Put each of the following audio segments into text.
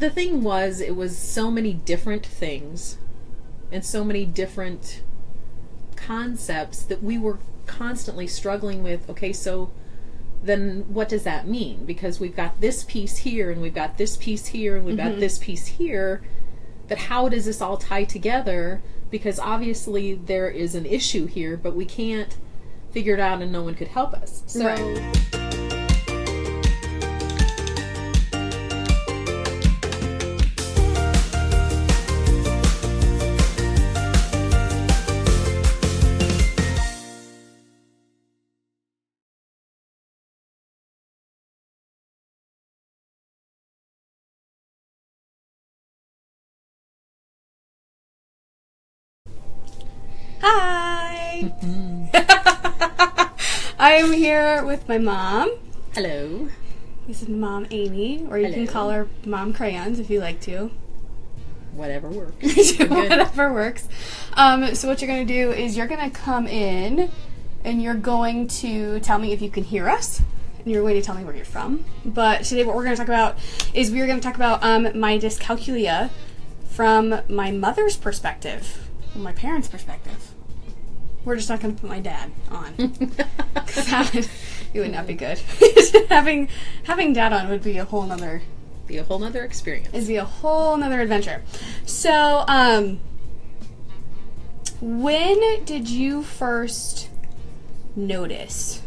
the thing was, it was so many different things and so many different concepts that we were constantly struggling with. Okay, so then what does that mean? Because we've got this piece here, and we've got this piece here, and we've got this piece here, but how does this all tie together? Because obviously there is an issue here, but we can't figure it out, and no one could help us. So Hi! I am here with my mom. hello. This is Mom Amy, or you can call her Mom Crayons if you like to. Whatever works. Whatever works. So what you're going to do is you're going to come in and you're going to tell me if you can hear us. And you're going to tell me where you're from. But today what we're going to talk about is we're going to talk about my dyscalculia from my mother's perspective, from my parents' perspective. We're just not going to put my dad on. Because it would not be good. having dad on would be a whole nother... Be a whole nother experience. It'd be a whole nother adventure. So, when did you first notice?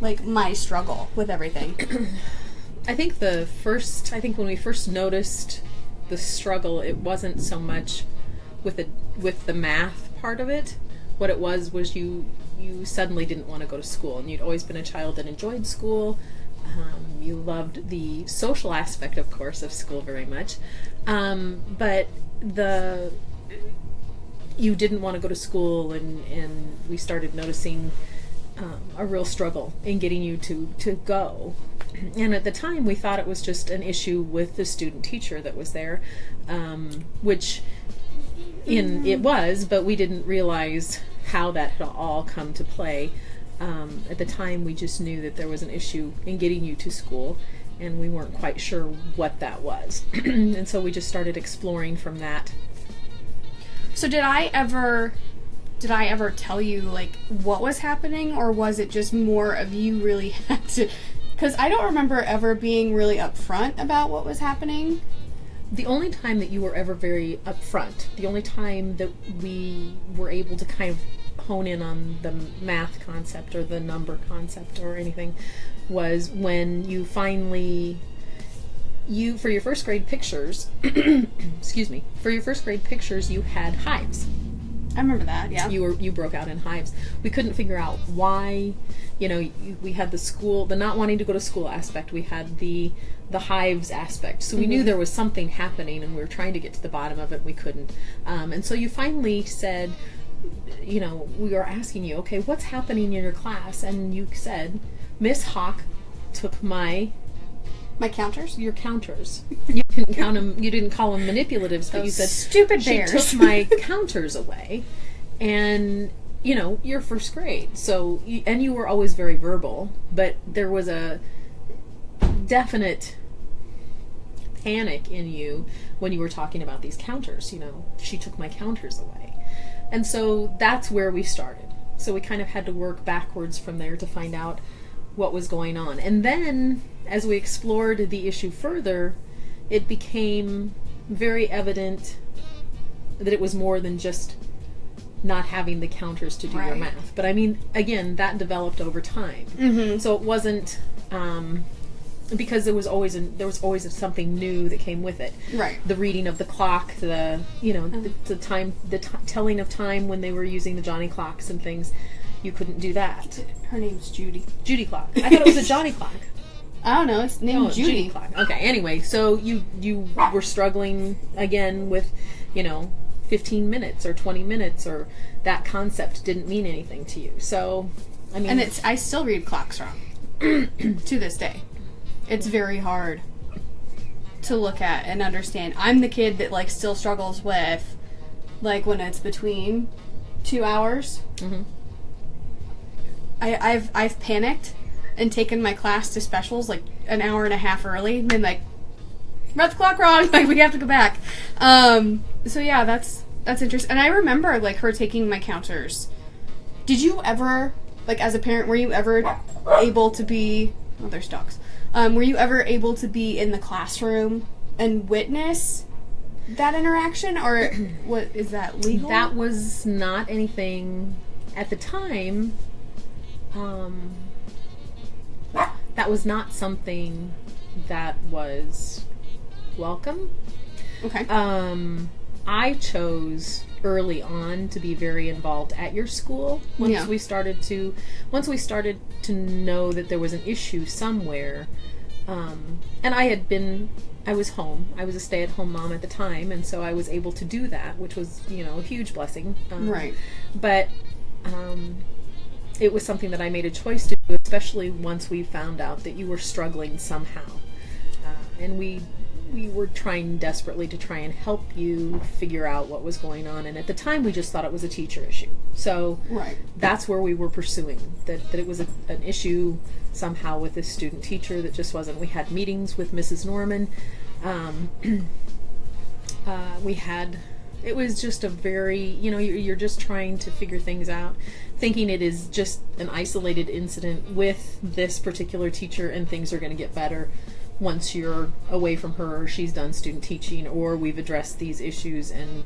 Like, my struggle with everything. I think when we first noticed the struggle, it wasn't so much with the math part of it. What it was you suddenly didn't want to go to school, and you'd always been a child that enjoyed school. You loved the social aspect, of course, of school very much, but you didn't want to go to school, and we started noticing a real struggle in getting you to go. And at the time, we thought it was just an issue with the student teacher that was there, which it was, but we didn't realize how that had all come to play. At the time, we just knew that there was an issue in getting you to school, and we weren't quite sure what that was. And so we just started exploring from that. So did I ever tell you, like, what was happening, or was it just more of you really had to... Because I don't remember ever being really upfront about what was happening. The only time that you were ever very upfront, the only time that we were able to kind of hone in on the math concept or the number concept or anything, was when you finally, for your first grade pictures, excuse me, for your first grade pictures, you had hives. I remember that, yeah. You broke out in hives. We couldn't figure out why. We had the not wanting to go to school aspect. We had the hives aspect. So we knew there was something happening, and we were trying to get to the bottom of it. We couldn't. And so you finally said, we were asking you, okay, what's happening in your class? And you said, Miss Hawk took my counters? Your counters. You didn't count them. You didn't call them manipulatives, but Those you said stupid bears. She took my counters away, and you're first grade, so and you were always very verbal, but there was a definite panic in you when you were talking about these counters. She took my counters away, and so that's where we started. So we kind of had to work backwards from there to find out what was going on, and then as we explored the issue further, it became very evident that it was more than just not having the counters to do your math. But I mean, again, that developed over time. Mm-hmm. So it wasn't because there was always something new that came with it. Right. The reading of the clock, the time, telling of time when they were using the Johnny clocks and things. You couldn't do that. Her name's Judy. Judy clock. I thought it was a Johnny clock. I don't know. It's named Judy. Clock. Okay. Anyway, so you were struggling again with, 15 minutes or 20 minutes, or that concept didn't mean anything to you. So, I mean, and I still read clocks wrong to this day. It's very hard to look at and understand. I'm the kid that still struggles with when it's between 2 hours. Mm-hmm. I've panicked and taken my class to specials like an hour and a half early and been like, "About the clock wrong, like we have to go back." So yeah, that's interesting. And I remember like her taking my counters. Did you ever, like as a parent, were you ever able to be, oh there's dogs, were you ever able to be in the classroom and witness that interaction, or what, is that legal? That was not anything at the time. That was not something that was welcome. Okay. I chose early on to be very involved at your school once we started to know that there was an issue somewhere. And I was home. I was a stay-at-home mom at the time, and so I was able to do that, which was, a huge blessing. Right. But it was something that I made a choice to do, especially once we found out that you were struggling somehow. And we were trying desperately to try and help you figure out what was going on. And at the time, we just thought it was a teacher issue. So that's where we were pursuing, that it was an issue somehow with this student teacher that just wasn't. We had meetings with Mrs. Norman. It was just a very, you're just trying to figure things out, thinking it is just an isolated incident with this particular teacher and things are going to get better once you're away from her, or she's done student teaching, or we've addressed these issues, and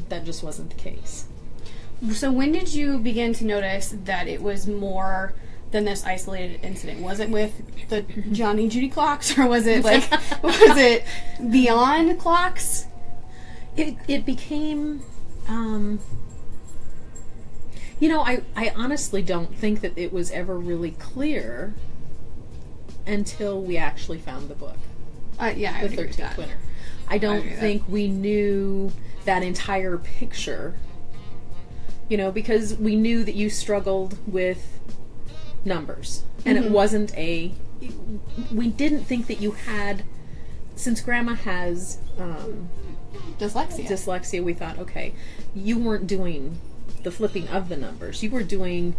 that just wasn't the case. So when did you begin to notice that it was more than this isolated incident? Was it with the Johnny Judy clocks, or was it was it beyond clocks? It became, I honestly don't think that it was ever really clear until we actually found the book. I The would agree with 13th that. Winter. I don't think we knew that entire picture, because we knew that you struggled with numbers. And it wasn't we didn't think that you had, since Grandma has dyslexia, we thought, okay, you weren't doing the flipping of the numbers. You were doing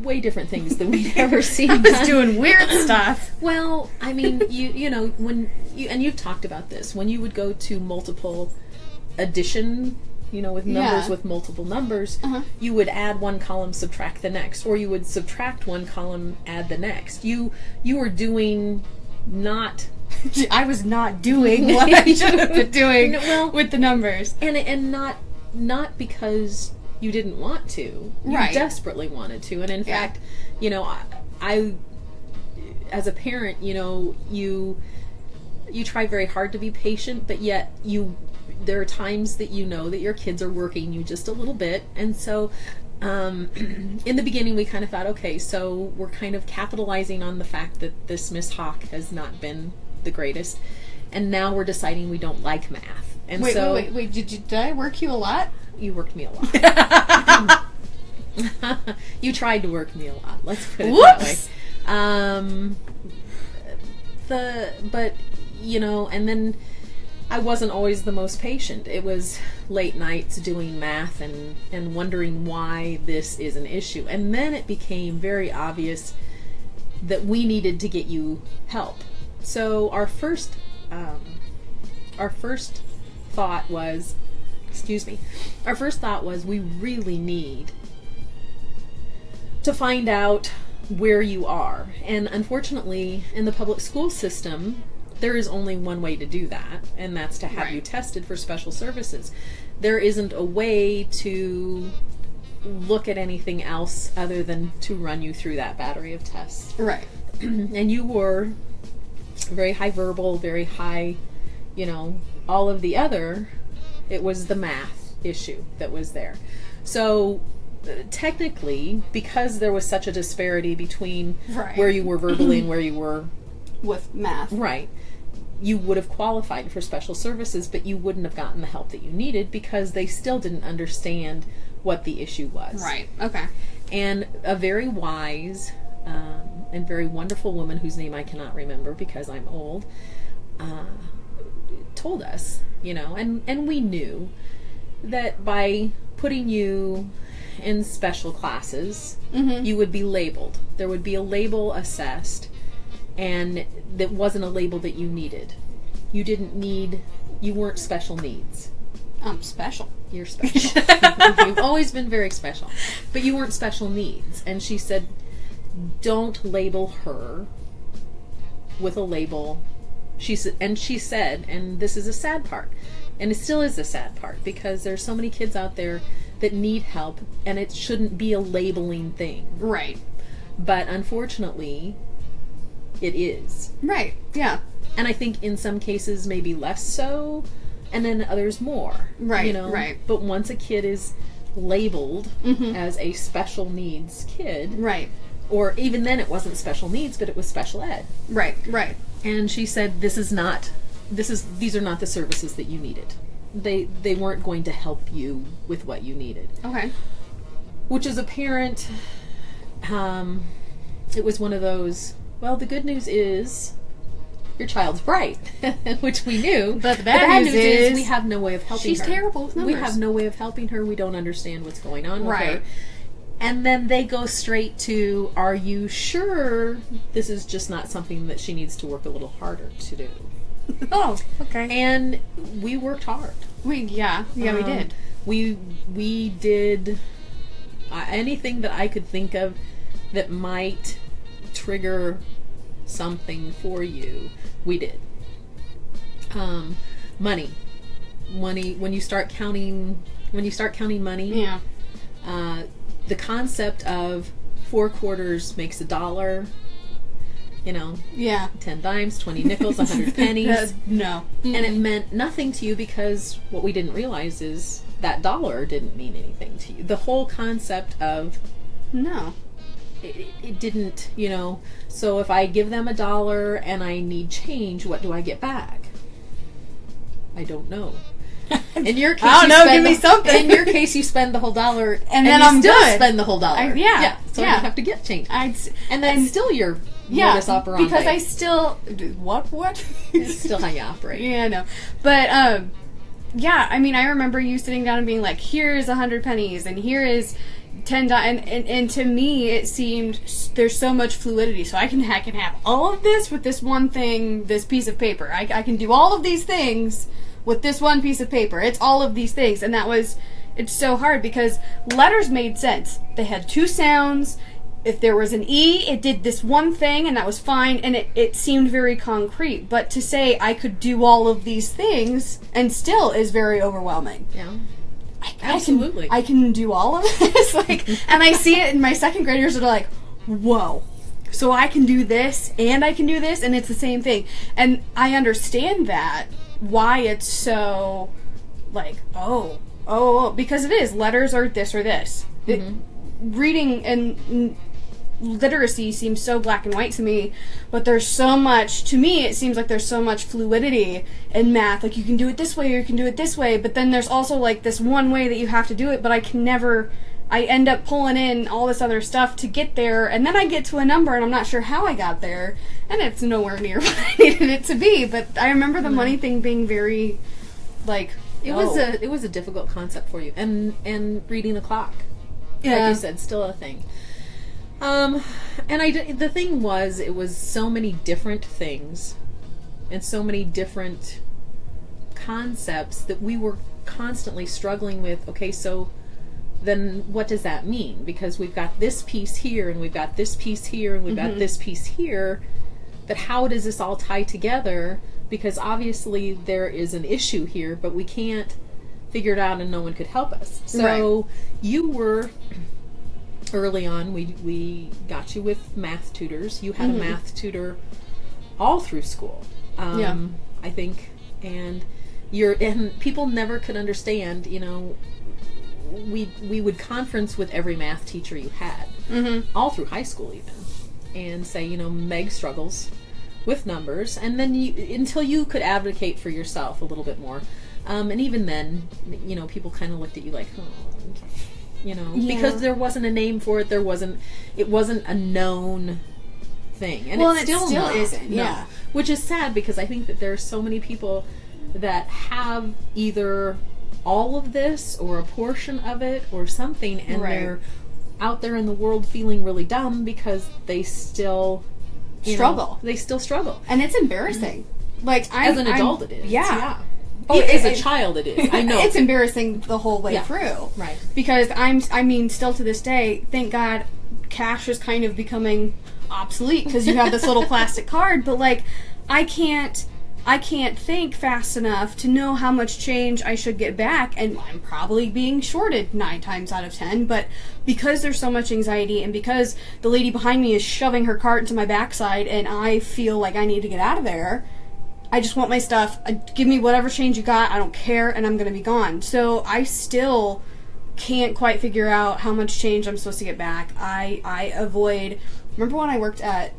way different things than we'd ever seen. I was doing weird stuff. Well, I mean, when you've talked about this, when you would go to multiple addition, with numbers with multiple numbers, you would add one column, subtract the next, or you would subtract one column, add the next. You were doing not. I was not doing what I should have been doing with the numbers, and not because you didn't want to. You desperately wanted to, and in fact, I as a parent, you try very hard to be patient, but yet there are times that that your kids are working you just a little bit, and so in the beginning we kind of thought, okay, so we're kind of capitalizing on the fact that this Miss Hawk has not been the greatest, and now we're deciding we don't like math. And wait, did I work you a lot? You worked me a lot. You tried to work me a lot. Let's put it that way. And then I wasn't always the most patient. It was late nights doing math and wondering why this is an issue. And then it became very obvious that we needed to get you help. So our first thought was, we really need to find out where you are. And unfortunately, in the public school system, there is only one way to do that, and that's to have you tested for special services. There isn't a way to look at anything else other than to run you through that battery of tests. Right. And you were very high verbal, very high, all of the other. It was the math issue that was there. So technically, because there was such a disparity between where you were verbally and where you were with math, you would have qualified for special services, but you wouldn't have gotten the help that you needed because they still didn't understand what the issue was. Right. Okay. And a very wise and very wonderful woman whose name I cannot remember because I'm old, told us, and we knew that by putting you in special classes, you would be labeled. There would be a label assessed, and that wasn't a label that you needed. You weren't special needs. I'm special. You're special. You've always been very special. But you weren't special needs. And she said, don't label her with a label. She said, and this is a sad part, and it still is a sad part, because there's so many kids out there that need help, and it shouldn't be a labeling thing. Right. But unfortunately, it is. Right. Yeah. And I think in some cases maybe less so, and then others more. Right. You know? Right. But once a kid is labeled as a special needs kid, right, or even then it wasn't special needs, but it was special ed. Right. Right. And she said, these are not the services that you needed. They weren't going to help you with what you needed. Okay. Which as a parent, it was one of those, well, the good news is your child's bright, which we knew. But the bad news is we have no way of helping her. She's terrible with numbers. We have no way of helping her. We don't understand what's going on with her. And then they go straight to, are you sure this is just not something that she needs to work a little harder to do? Oh, okay. And we worked hard. We did. We did anything that I could think of that might trigger something for you. We did. Money. When you start counting money. Yeah. The concept of 4 quarters makes $1. You know. Yeah. 10 dimes, 20 nickels, 100 pennies. No. And it meant nothing to you, because what we didn't realize is that $1 didn't mean anything to you. The whole concept of it didn't, you know. So if I give them $1 and I need change, what do I get back? I don't know. In your case, give me something. In your case, you spend the whole $1, and then I'm still good. Spend the whole $1. So you have to get change, and that's still your modus operandi. Because I still what? It's still how you operate. Yeah, no, but I mean, I remember you sitting down and being like, "Here's 100 pennies, and here is 10 and to me it seemed there's so much fluidity, so I can have all of this with this one thing, this piece of paper. I can do all of these things with this one piece of paper. It's all of these things." And it's so hard because letters made sense. They had 2 sounds. If there was an E, it did this one thing, and that was fine, and it seemed very concrete. But to say I could do all of these things and still is very overwhelming. Yeah. Absolutely. I can do all of this. And I see it in my second graders that are like, whoa. So I can do this, and I can do this, and it's the same thing. And I understand that, why it's so, because it is. Letters are this or this. Reading and literacy seems so black and white to me, but there's so much, to me it seems like there's so much fluidity in math. Like, you can do it this way or you can do it this way, but then there's also this one way that you have to do it, but I end up pulling in all this other stuff to get there, and then I get to a number and I'm not sure how I got there, and it's nowhere near what I needed it to be. But I remember the money thing being very it was a difficult concept for you, and reading the clock. Yeah. Like you said, still a thing. And the thing was, it was so many different things and so many different concepts that we were constantly struggling with. Okay, so then what does that mean? Because we've got this piece here, and we've got this piece here, and we've got this piece here, but how does this all tie together? Because obviously there is an issue here, but we can't figure it out, and no one could help us. So you were... Early on, we got you with math tutors. You had a math tutor all through school, I think, and people never could understand. You know, we would conference with every math teacher you had, all through high school even, and say, you know, Meg struggles with numbers, and then until you could advocate for yourself a little bit more, and even then, you know, people kind of looked at you like, oh. You know, because there wasn't a name for it. It wasn't a known thing, and it still isn't. Yeah, which is sad, because I think that there are so many people that have either all of this or a portion of it or something, and Right. they're out there in the world feeling really dumb because they still Struggle. They still struggle. And it's embarrassing. Like, As an adult, it is. Yeah. Oh, as a child, it is. I know. It's embarrassing the whole way through. Right. Because still to this day, thank God, cash is kind of becoming obsolete because you have this little plastic card, but like, I can't think fast enough to know how much change I should get back, and I'm probably being shorted 9 times out of 10, but because there's so much anxiety and because the lady behind me is shoving her cart into my backside and I feel like I need to get out of there, I just want my stuff. Give me whatever change you got. I don't care, and I'm going to be gone. So I still can't quite figure out how much change I'm supposed to get back. I avoid... Remember when I worked at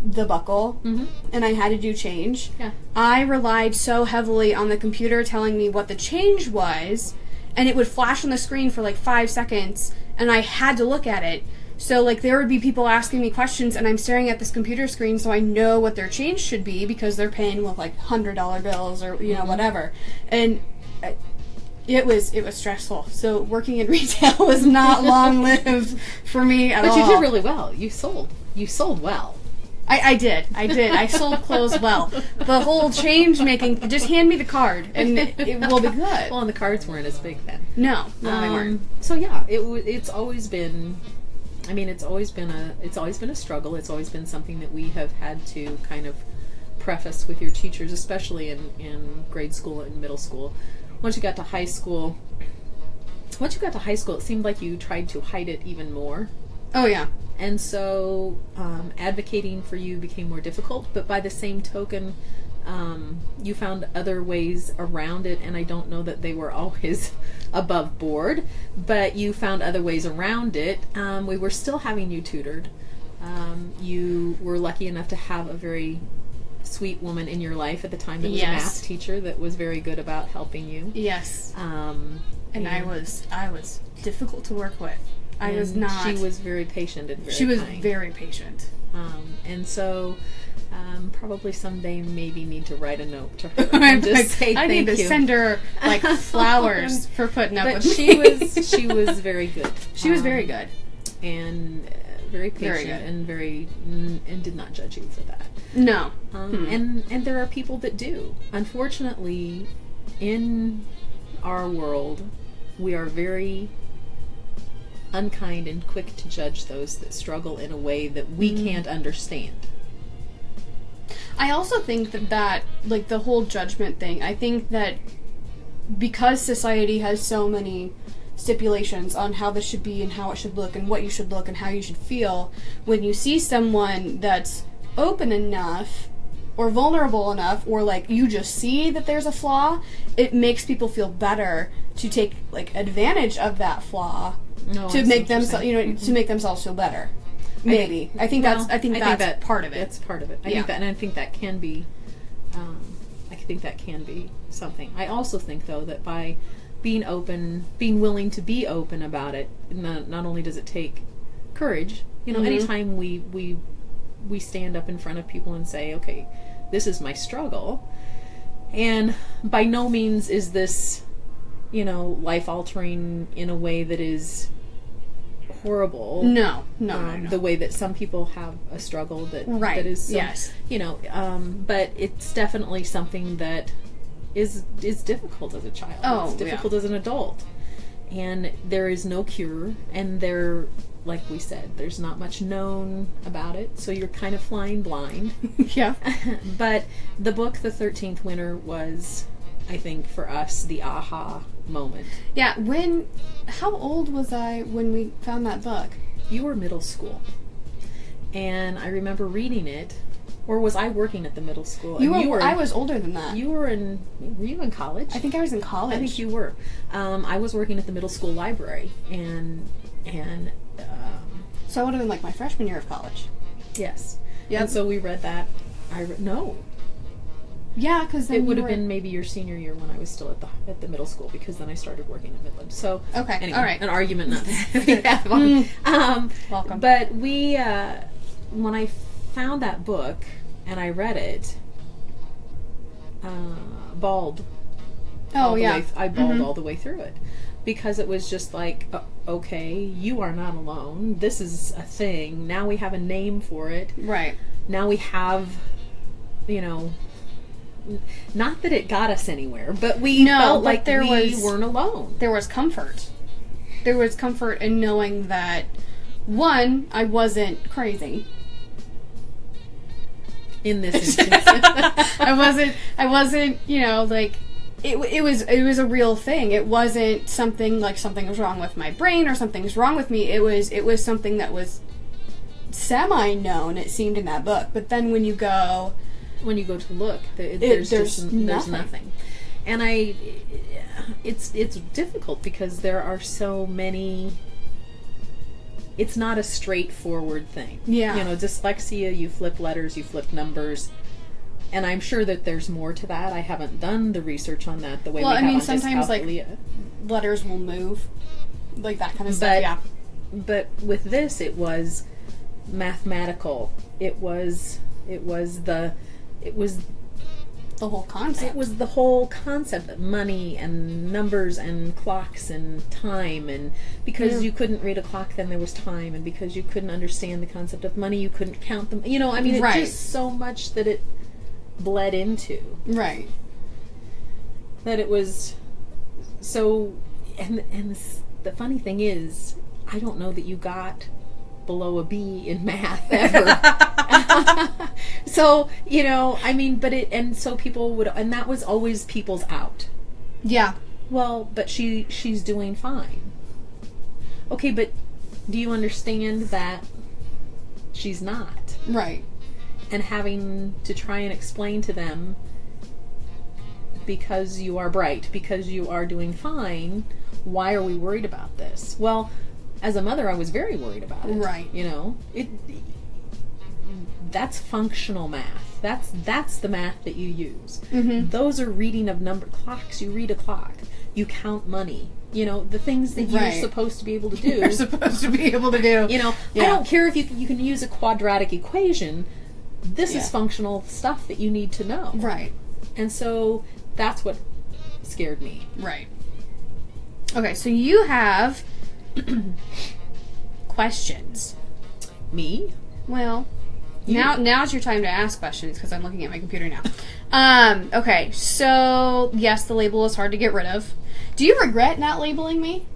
the Buckle, and I had to do change? Yeah. I relied so heavily on the computer telling me what the change was, and it would flash on the screen for like 5 seconds, and I had to look at it. So, like, there would be people asking me questions, and I'm staring at this computer screen so I know what their change should be because they're paying with, like, $100 bills or, you know, whatever. And it was stressful. So, working in retail was not long-lived for me at all. But you did really well. You sold well. I did. I sold clothes well. The whole change making, just hand me the card, and it will be good. Well, and the cards weren't as big then. No, they weren't. So, yeah, it's always been... I mean, it's always been a struggle. It's always been something that we have had to kind of preface with your teachers, especially in grade school and middle school. Once you got to high school, it seemed like you tried to hide it even more. Oh, yeah. And so advocating for you became more difficult. But by the same token, you found other ways around it, and I don't know that they were always above board, but you found other ways around it. We were still having you tutored. You were lucky enough to have a very sweet woman in your life at the time that was a math teacher that was very good about helping you. Yes. And I was difficult to work with. I was not. She was very patient and very She was kind. very patient. And so probably someday maybe need to write a note to her and just say thank you. I need to send her like flowers for putting up with me. She was very good. She was very good. And very patient and did not judge you for that. No. And there are people that do. Unfortunately, in our world, we are very unkind and quick to judge those that struggle in a way that we can't understand. I also think that like the whole judgment thing, I think that because society has so many stipulations on how this should be and how it should look and what you should look and how you should feel, when you see someone that's open enough or vulnerable enough, or like you just see that there's a flaw, it makes people feel better to take like advantage of that flaw to make themselves, to make themselves feel better. Maybe I think that's part of it. That's part of it. I think that can be. I think that can be something. I also think though that by being willing to be open about it, not only does it take courage. Anytime we stand up in front of people and say, okay, this is my struggle, and by no means is this, life altering in a way that is horrible. No. The way that some people have a struggle that is but it's definitely something that is difficult as a child. It's difficult as an adult, and there is no cure, and like we said, there's not much known about it, so you're kind of flying blind. Yeah. But the book The 13th Winter was, I think, for us, the aha moment. Yeah, how old was I when we found that book? You were middle school. And I remember reading it, or was I working at the middle school? I was older than that. Were you in college? I think I was in college. I think you were. I was working at the middle school library, and so I would have been like my freshman year of college. Yes. Yep. And so we read that. No. Yeah, because it would have been maybe your senior year when I was still at the middle school, because then I started working at Midland. So anyway, all right, an argument not to have. Welcome. But we, when I found that book and I read it, bawled. all the yeah. way. I bawled all the way through it because it was just like, okay, you are not alone. This is a thing. Now we have a name for it. Right. Now we have, you know, not that it got us anywhere, but we felt like we weren't alone. There was comfort. There was comfort in knowing that, one, I wasn't crazy. In this instance. I wasn't, you know, like, it was a real thing. It wasn't something like something was wrong with my brain or something's wrong with me. It was something that was semi-known, it seemed, in that book. But then when you go to look, there's nothing. And it's difficult because there are so many. It's not a straightforward thing. Yeah. You know, dyslexia, you flip letters, you flip numbers. And I'm sure that there's more to that. I haven't done the research on that the way we have on sometimes Dyscalculia. like letters will move, like that kind of stuff. Yeah. But with this, it was mathematical. It was the whole concept. It was the whole concept of money and numbers and clocks and time, and because you couldn't read a clock, then there was time, and because you couldn't understand the concept of money, you couldn't count them. You know, I mean, it's just so much that it bled into. Right. That it was so, and the funny thing is, I don't know that you got below a B in math ever. So, you know, I mean, and so people would, and that was always people's out. Yeah. Well, but she's doing fine. Okay, but do you understand that she's not? Right. And having to try and explain to them, because you are bright, because you are doing fine, why are we worried about this? Well, as a mother, I was very worried about it. Right. You know, that's functional math. That's the math that you use. Mm-hmm. Those are reading of number clocks. You read a clock. You count money. You know, the things that you're supposed to be able to do. You're supposed to be able to do. You know, I don't care if you can use a quadratic equation. This is functional stuff that you need to know. Right. And so that's what scared me. Right. Okay, so you have questions. Me? Well, now's your time to ask questions because I'm looking at my computer now. Okay, so yes, the label is hard to get rid of. Do you regret not labeling me?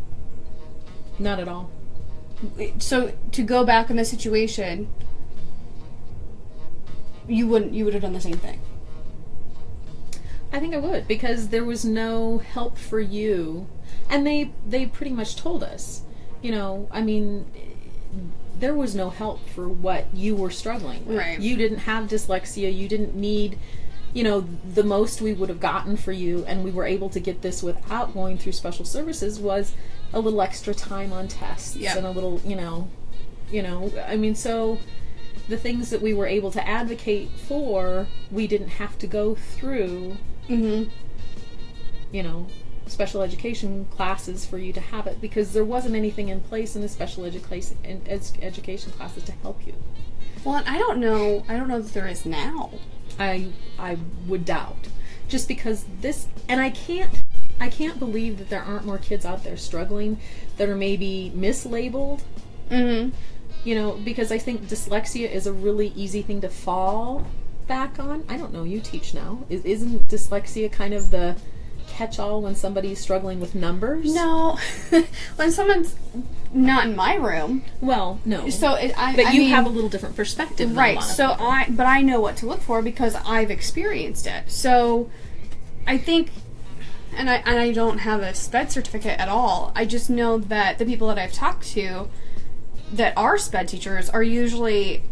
Not at all. So to go back in the situation, you would have done the same thing. I think I would, because there was no help for you, and they pretty much told us, you know, I mean, there was no help for what you were struggling with. Right. You didn't have dyslexia. You didn't need, you know, the most we would have gotten for you, and we were able to get this without going through special services, was a little extra time on tests and a little, you know, I mean, so the things that we were able to advocate for, we didn't have to go through, you know, special education classes for you to have it, because there wasn't anything in place in the special education classes to help you. Well, and I don't know that there is now. I would doubt, just because this, and I can't believe that there aren't more kids out there struggling that are maybe mislabeled. You know, because I think dyslexia is a really easy thing to fall back on. I don't know, you teach now. Isn't dyslexia kind of the catch-all when somebody's struggling with numbers? No. When someone's not in my room. Well, no. So But you have a little different perspective. Right. So I know what to look for because I've experienced it. So I think, and I don't have a SPED certificate at all. I just know that the people that I've talked to that are SPED teachers are usually,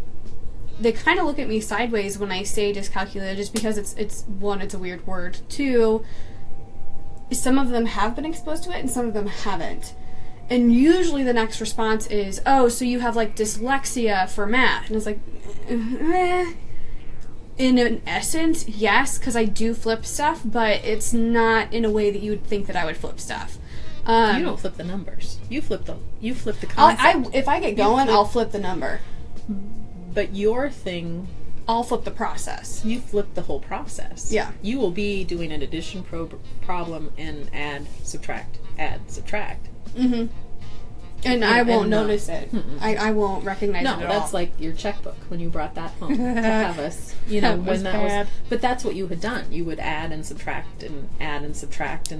they kind of look at me sideways when I say dyscalculia, just because it's one, it's a weird word. Two, some of them have been exposed to it and some of them haven't. And usually the next response is, oh, so you have like dyslexia for math. And it's like, in an essence, yes, because I do flip stuff, but it's not in a way that you would think that I would flip stuff. You don't flip the numbers. You flip the concept. If I get going, I'll flip the number. But your thing I'll flip the process. You flip the whole process. Yeah. You will be doing an addition problem and add, subtract. Mm-hmm. And I won't notice it. I won't recognize it at all. No, that's like your checkbook when you brought that home to have us. You know, when that was. But that's what you had done. You would add and subtract, and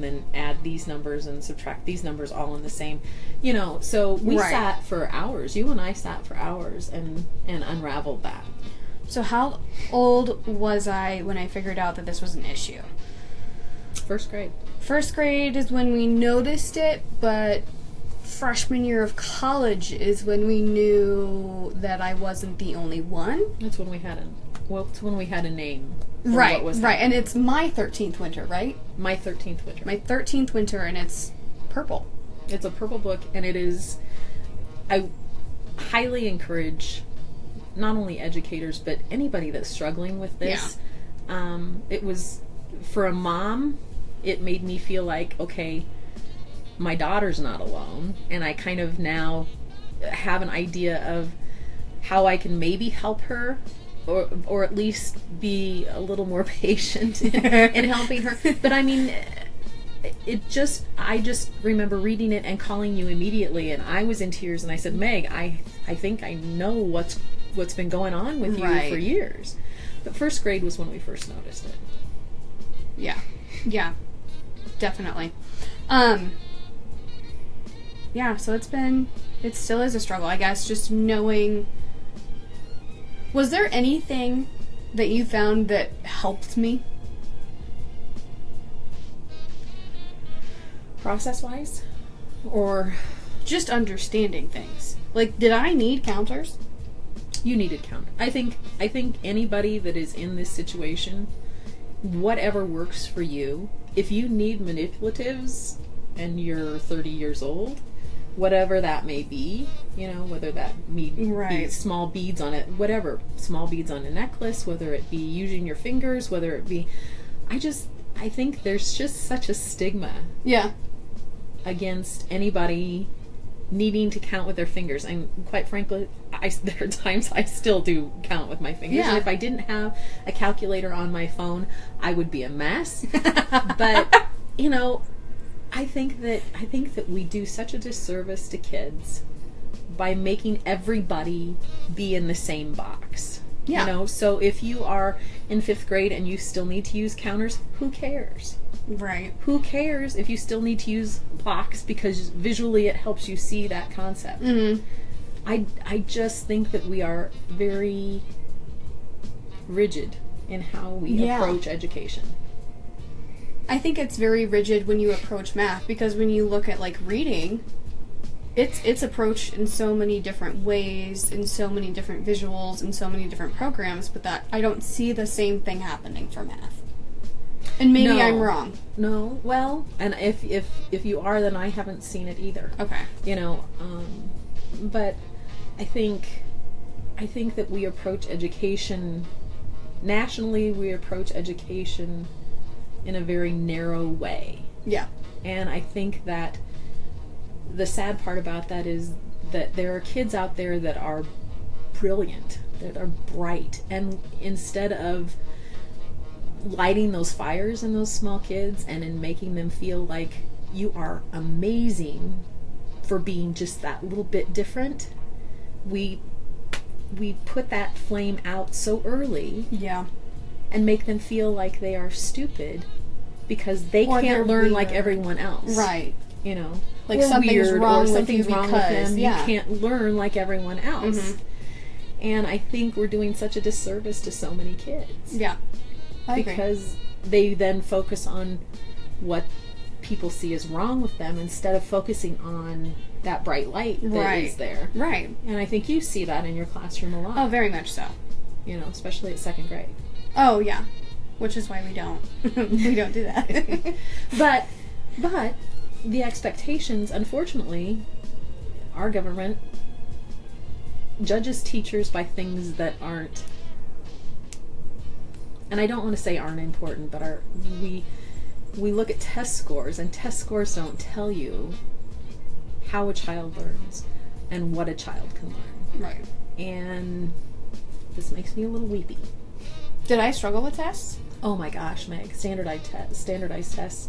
then add these numbers and subtract these numbers all in the same. You know, so we sat for hours. You and I sat for hours and unraveled that. So how old was I when I figured out that this was an issue? First grade. First grade is when we noticed it, but freshman year of college is when we knew that I wasn't the only one. That's when we had a name. Right, right. And it's my 13th winter, right? My 13th winter. My 13th winter, and it's purple. It's a purple book, and it is... I highly encourage not only educators, but anybody that's struggling with this. Yeah. It was... For a mom, it made me feel like, okay, my daughter's not alone, and I kind of now have an idea of how I can maybe help her, or at least be a little more patient in helping her. But I mean, I just remember reading it and calling you immediately, and I was in tears, and I said, Meg, I think I know what's been going on with you for years. But first grade was when we first noticed it. Yeah, definitely. Yeah, so it still is a struggle, I guess, just knowing. Was there anything that you found that helped me? Process-wise? Or just understanding things? Like, did I need counters? You needed counters. I think anybody that is in this situation, whatever works for you, if you need manipulatives and you're 30 years old, whatever that may be, you know, whether that be small beads on it, whatever, small beads on a necklace, whether it be using your fingers, whether it be, I think there's just such a stigma against anybody needing to count with their fingers. And quite frankly, there are times I still do count with my fingers. And if I didn't have a calculator on my phone, I would be a mess. But, you know, I think that we do such a disservice to kids by making everybody be in the same box. Yeah. You know, so if you are in 5th grade and you still need to use counters, who cares? Right. Who cares if you still need to use blocks because visually it helps you see that concept? Mm-hmm. I just think that we are very rigid in how we approach education. I think it's very rigid when you approach math, because when you look at, like, reading, it's approached in so many different ways, in so many different visuals, in so many different programs, but that I don't see the same thing happening for math. And maybe I'm wrong. No, well, and if you are, then I haven't seen it either. Okay. You know, but I think that we approach education nationally. We approach education in a very narrow way. Yeah. And I think that the sad part about that is that there are kids out there that are brilliant, that are bright, and instead of lighting those fires in those small kids and in making them feel like you are amazing for being just that little bit different, we put that flame out so early. Yeah. And make them feel like they are stupid because they can't learn like everyone else. Right. You know, like something's wrong with you because with them. You can't learn like everyone else. Mm-hmm. And I think we're doing such a disservice to so many kids. Yeah. I because they then focus on what people see as wrong with them instead of focusing on that bright light that is there. Right. And I think you see that in your classroom a lot. Oh, very much so. You know, especially at 2nd grade. Oh, yeah. Which is why we don't do that. But the expectations, unfortunately, our government judges teachers by things that aren't, and I don't want to say aren't important, but we look at test scores, and test scores don't tell you how a child learns and what a child can learn. Right. And This makes me a little weepy. Did I struggle with tests? Oh my gosh, Meg. Standardized tests.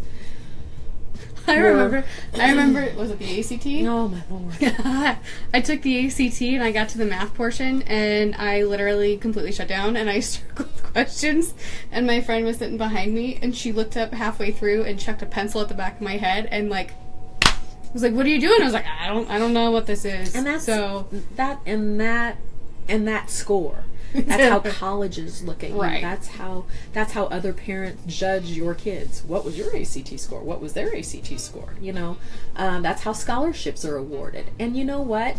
I remember, was it the ACT? Oh my lord. I took the ACT and I got to the math portion and I literally completely shut down and I circled questions, and my friend was sitting behind me and she looked up halfway through and chucked a pencil at the back of my head and like was like, "What are you doing?" I was like, I don't know what this is. And that's so that score. That's how colleges look at you. Right. That's how other parents judge your kids. What was your ACT score? What was their ACT score? You know, that's how scholarships are awarded. And you know what?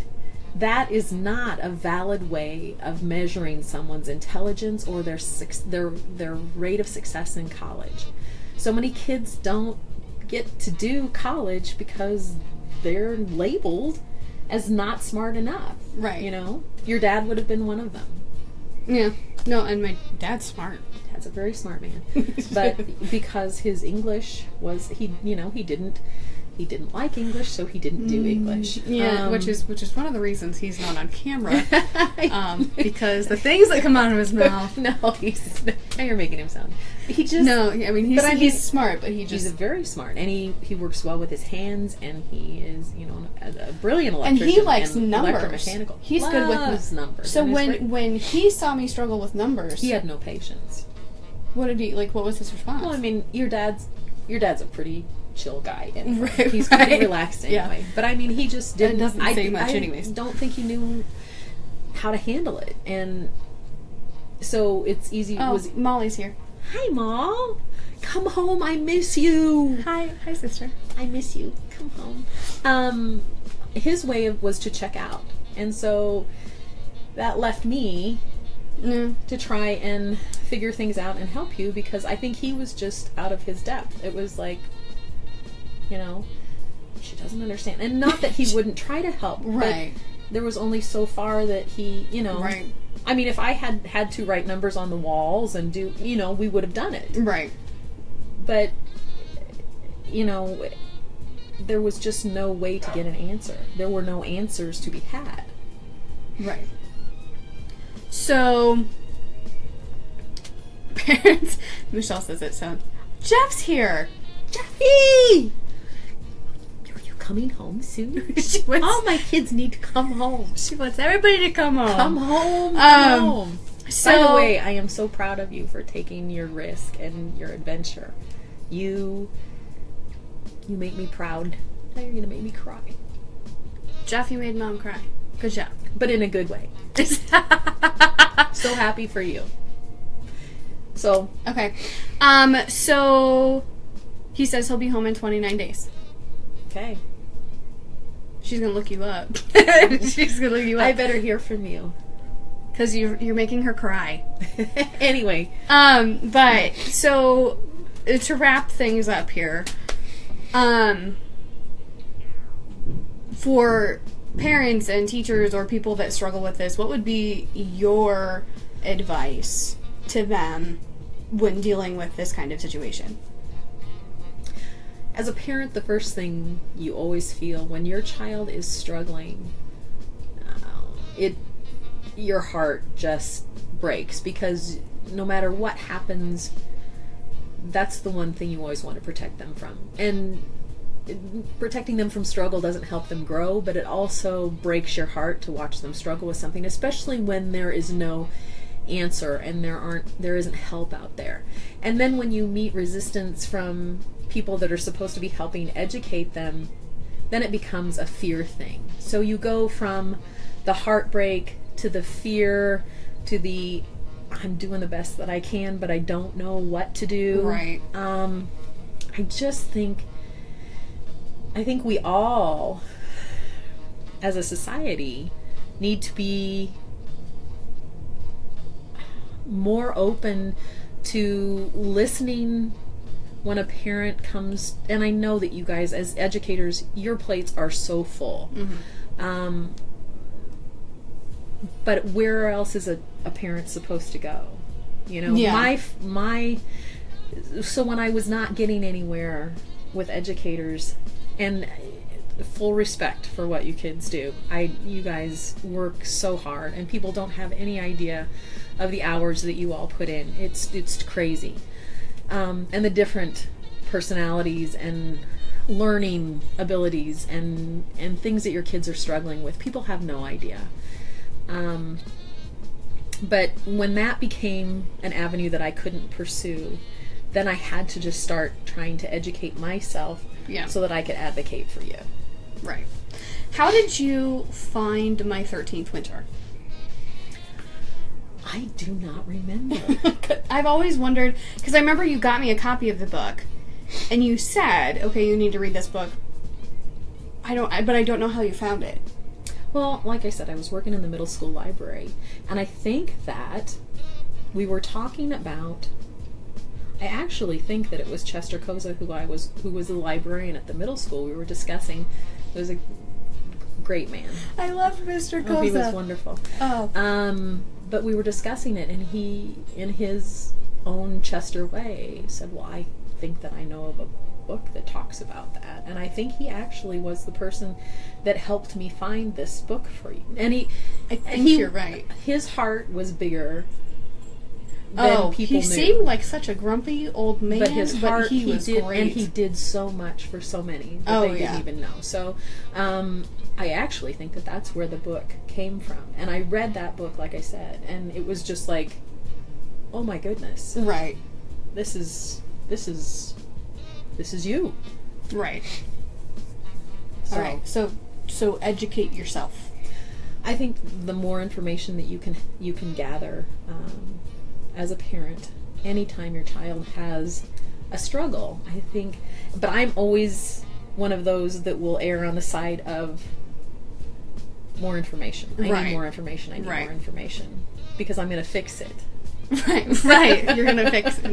That is not a valid way of measuring someone's intelligence or their rate of success in college. So many kids don't get to do college because they're labeled as not smart enough. Right. You know, your dad would have been one of them. Yeah. No, and my dad's smart. Dad's a very smart man. But because his English was, he didn't like English, so he didn't do English. Yeah, which is one of the reasons he's not on camera. Because the things that come out of his mouth. No, now you're making him sound. He just no. I mean, he's smart, but he's very smart, and he works well with his hands, and he is a brilliant electrician. And he likes numbers. Electromechanical. He's Loves good with numbers. So when he saw me struggle with numbers, he had no patience. What did he like? What was his response? Well, I mean, your dad's a pretty chill guy, and right, he's pretty relaxed anyway. Yeah. But I mean, he just didn't. It doesn't say much, anyways. I don't think he knew how to handle it, and so it's easy. Molly's here. Hi, Mom. Come home. I miss you. Hi, sister. I miss you. Come home. His way was to check out, and so that left me to try and figure things out and help you, because I think he was just out of his depth. It was like, she doesn't understand. And not that he wouldn't try to help. Right. But there was only so far that he, Right. I mean, if I had to write numbers on the walls and do, we would have done it. Right. But, there was just no way to get an answer. There were no answers to be had. Right. So, parents, Michelle says it, so, Jeff's here. Jeffy! Are you coming home soon? All my kids need to come home. She wants everybody to come home. Come home. Come home. So, by the way, I am so proud of you for taking your risk and your adventure. You make me proud. Now you're going to make me cry. Jeff, you made Mom cry. Good job. But in a good way. So happy for you. So. Okay. So he says he'll be home in 29 days. Okay. She's going to look you up. She's going to look you up. I better hear from you. Because you're making her cry. Anyway. But, so, to wrap things up here, for parents and teachers or people that struggle with this, what would be your advice to them when dealing with this kind of situation? As a parent, the first thing you always feel when your child is struggling, your heart just breaks, because no matter what happens, that's the one thing you always want to protect them from. And protecting them from struggle doesn't help them grow, but it also breaks your heart to watch them struggle with something, especially when there is no answer and there isn't help out there. And then when you meet resistance from people that are supposed to be helping educate them, then it becomes a fear thing. So you go from the heartbreak to the fear to the I'm doing the best that I can, but I don't know what to do. Right. I think we all, as a society, need to be more open to listening when a parent comes, and I know that you guys, as educators, your plates are so full. Mm-hmm. But where else is a parent supposed to go? Yeah. So when I was not getting anywhere with educators, and full respect for what you kids do. You guys work so hard, and people don't have any idea of the hours that you all put in. It's crazy. And the different personalities and learning abilities and things that your kids are struggling with. People have no idea. But when that became an avenue that I couldn't pursue, then I had to just start trying to educate myself so that I could advocate for you. Right. How did you find My 13th Winter? I do not remember. I've always wondered, because I remember you got me a copy of the book, and you said, okay, you need to read this book. But I don't know how you found it. Well, like I said, I was working in the middle school library, and I think that we were talking about, I actually think that it was Chester Koza who was the librarian at the middle school. We were discussing, it was a great man. I love Mr. Koza. Oh, he was wonderful. Oh. But we were discussing it, and he, in his own Chester way, said, well, I think that I know of a book that talks about that. And I think he actually was the person that helped me find this book for you. And I think you're right. His heart was bigger than people knew. He seemed like such a grumpy old man, but his heart, he was great. And he did so much for so many that they didn't even know. So I actually think that that's where the book came from. And I read that book, like I said, and it was just like, oh my goodness. Right. This is you. Right. So. All right. So educate yourself. I think the more information that you can gather as a parent, anytime your child has a struggle, I think. But I'm always one of those that will err on the side of more information. I need more information. I need more information because I'm going to fix it. Right. You're going to fix it.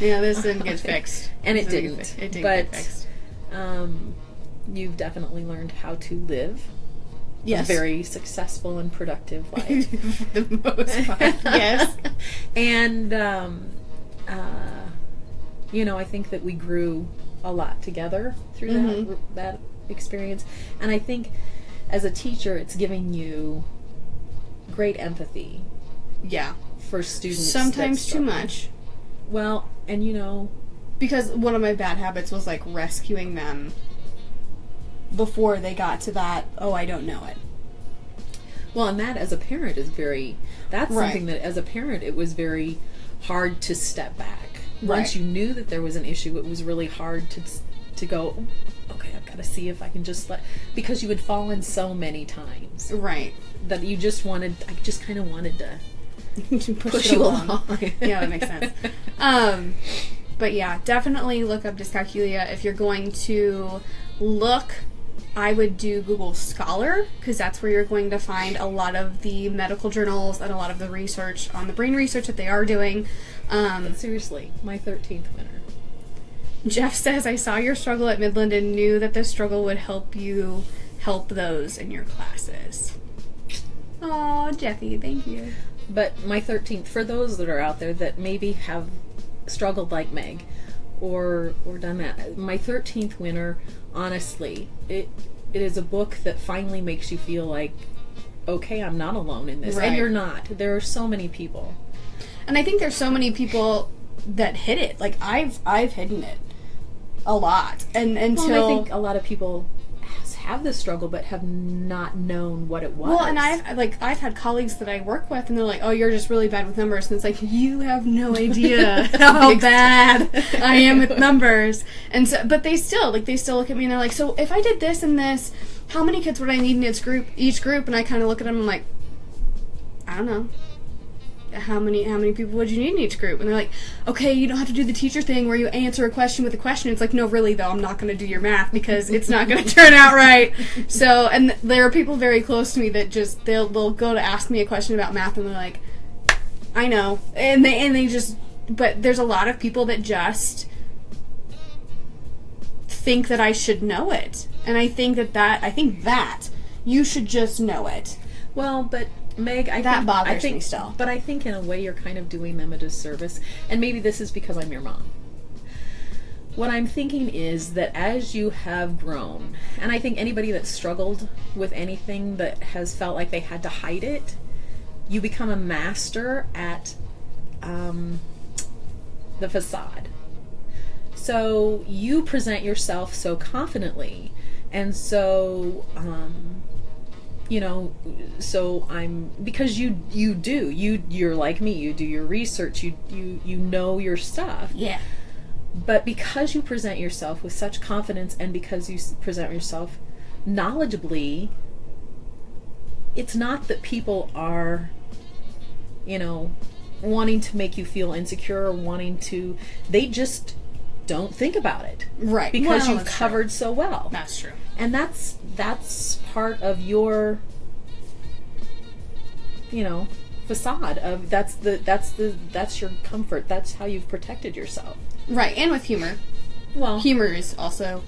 Yeah, this didn't get fixed. And it didn't. It didn't get fixed. You've definitely learned how to live a very successful and productive life. For the most part, yes. And, I think that we grew a lot together through that experience. And I think as a teacher, it's giving you great empathy. Yeah. For students. Sometimes too much. Well, and because one of my bad habits was like rescuing them before they got to that, I don't know it. Well, and that as a parent is that's something that as a parent it was very hard to step back. Once you knew that there was an issue, it was really hard to go, okay, I've got to see if I can because you would fall in so many times. Right. That I just kind of wanted to push you along. Yeah, that makes sense. But yeah, definitely look up Dyscalculia. If you're going to look, I would do Google Scholar, because that's where you're going to find a lot of the medical journals and a lot of the research on the brain research that they are doing. But seriously, My 13th Winter. Jeff says, I saw your struggle at Midland and knew that this struggle would help you help those in your classes. Aw, Jeffy, thank you. But My 13th, for those that are out there that maybe have struggled like Meg or done that, My 13th Winter, honestly, it is a book that finally makes you feel like, okay, I'm not alone in this. Right. And you're not. There are so many people. And I think there's so many people that hid it. Like, I've hidden it a lot. And until... I think a lot of people have this struggle but have not known what it was. Well, and I've had colleagues that I work with and they're like, oh, you're just really bad with numbers. And it's like, you have no idea how bad I am with numbers. And so, but they still look at me and they're like, so if I did this and this, how many kids would I need in each group? And I kind of look at them and I'm like, I don't know. How many people would you need in each group? And they're like, okay, you don't have to do the teacher thing where you answer a question with a question. It's like, no, really though, I'm not going to do your math because it's not going to turn out right. So, and there are people very close to me that just, they'll go to ask me a question about math and they're like, I know. And they just, but there's a lot of people that just think that I should know it. And I think that you should just know it. Well, but Meg, that bothers me still. But I think in a way you're kind of doing them a disservice. And maybe this is because I'm your mom. what I'm thinking is that as you have grown, and I think anybody that struggled with anything that has felt like they had to hide it, you become a master at the facade. So you present yourself so confidently, and so so because you're like me, you do your research, you know your stuff. Yeah. But because you present yourself with such confidence, and because you present yourself knowledgeably, it's not that people are, wanting to make you feel insecure or they just don't think about it. Right. Because Well, you've covered so well. That's true. And that's part of your, facade of that's your comfort. That's how you've protected yourself. Right, and with humor. Well, Humor is also...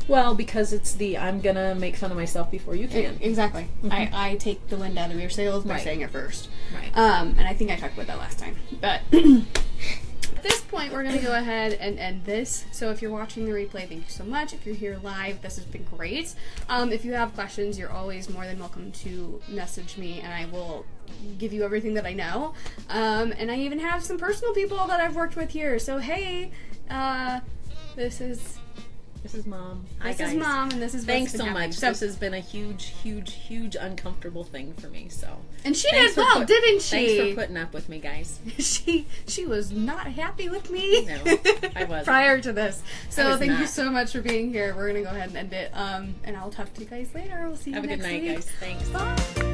Well, because it's I'm gonna make fun of myself before you can. Exactly. Mm-hmm. I take the wind out of your sails by Right. saying it first. Right. And I think I talked about that last time. But at this point, we're going to go ahead and end this. So if you're watching the replay, thank you so much. If you're here live, this has been great. If you have questions, you're always more than welcome to message me, and I will give you everything that I know. And I even have some personal people that I've worked with here. So hey, this is Mom. This is Mom, and this is Thanks what's been so happening. much. So, This has been a huge uncomfortable thing for me. So and she thanks did well, didn't she? Thanks for putting up with me, guys. she was not happy with me. No, I wasn't. Prior to this. So thank you not. so much for being here. We're gonna go ahead and end it. And I'll talk to you guys later. We'll see you Have a good next night, week. guys. Thanks. Bye.